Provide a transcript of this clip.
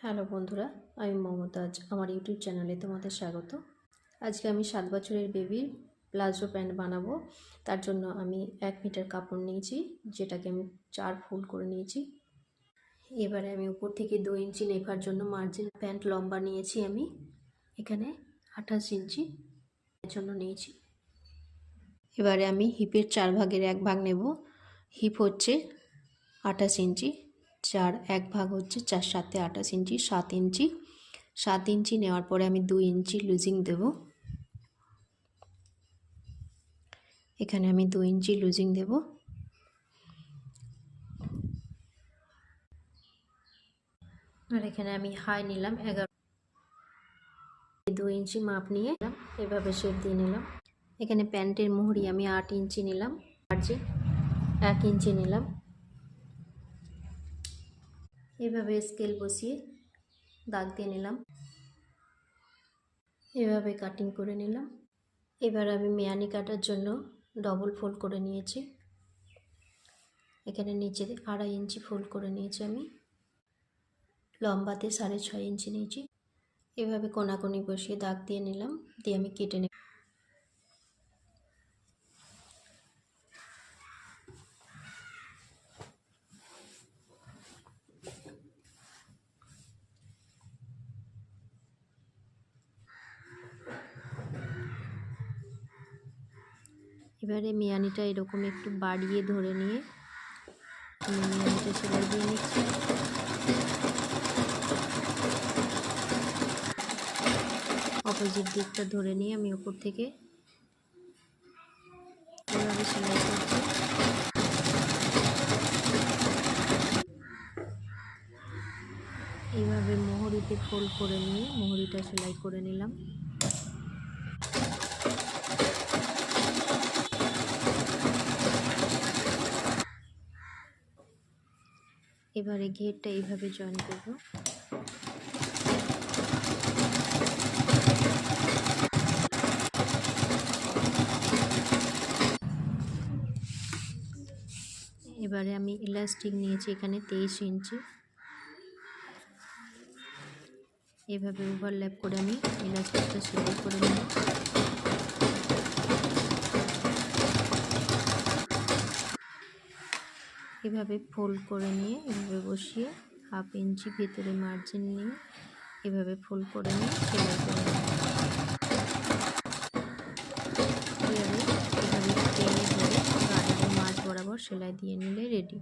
Hello বন্ধুরা, আমি মমতাজ। আমার ইউটিউব চ্যানেলে তোমাদের স্বাগত। আজকে আমি 7 বছরের বেবির প্লাজো প্যান্ট বানাবো। তার জন্য আমি 1 মিটার কাপড় নিয়েছি, যেটাকে আমি 4 ফোল্ড করে নিয়েছি। এবারে আমি উপর থেকে 2 ইঞ্চি নেভার জন্য মার্জিন প্যান্ট লম্বা নিয়েছি। আমি এখানে 28 ইঞ্চি এর জন্য নিয়েছি। এবারে আমি হিপের 4 ভাগের 1 ভাগ নেব। হিপ হচ্ছে 28 ইঞ্চি, 1 ভাগ হচ্ছে 4 7 28 ইঞ্চি, 7 ইঞ্চি নেওয়ার পরে আমি 2 ইঞ্চি লুজিং দেব। এখানে আমি 2 ইঞ্চি লুজিং দেব। আর এখানে আমি হাই নিলাম 11, 2 ইঞ্চি মাপ নিয়ে এভাবে শেপ দিয়ে নিলাম। এখানে প্যান্টের মুহুরি আমি 8 ইঞ্চি নিলাম, মার্জিন 1 ইঞ্চি নিলাম। এভাবে স্কেল বসিয়ে দাগ দিয়ে নিলাম, এভাবে কাটিং করে নিলাম। এবার আমি মেয়ানি কাটার জন্য ডবল ফোল্ড করে নিয়েছি। এখানে নিচে 2.5 ইঞ্চি ফোল্ড করে নিয়েছি। আমি লম্বাতে 6.5 ইঞ্চি নিয়েছি। এভাবে কোনাকুনি বসিয়ে দাগ দিয়ে নিলাম, দিয়ে আমি কেটে নেব। এবারে মিয়ানিটা এরকম একটু বাড়িয়ে ধরে নিয়ে আমি মিয়ানিটা সেলাই দিয়ে নিচ্ছি। অপোজিট দিকটা ধরে নিয়ে আমি উপর থেকে এভাবে সেলাই করছি। এইভাবে মোহরিতে ফোল্ড করে নিয়ে মোহরিটা সেলাই করে নিলাম। এবারে ঘেরটা এইভাবে জয়েন করব। এবারে আমি ইলাস্টিক নিয়েছি এখানে 23 ইঞ্চি। এভাবে ওভারল্যাপ করে আমি ইলাস্টিকটা সেলাই করে নেব। এভাবে ফোল্ড করে নিয়ে এভাবে বসিয়ে 1/2 ইঞ্চি ভেতরে মার্জিন নিয়ে এভাবে ফোল্ড করে নিয়ে সেলাই করে নেব। এভাবে টেনে ধরে গার্ডারের মাঝ বরাবর সেলাই দিয়ে নিলে রেডি।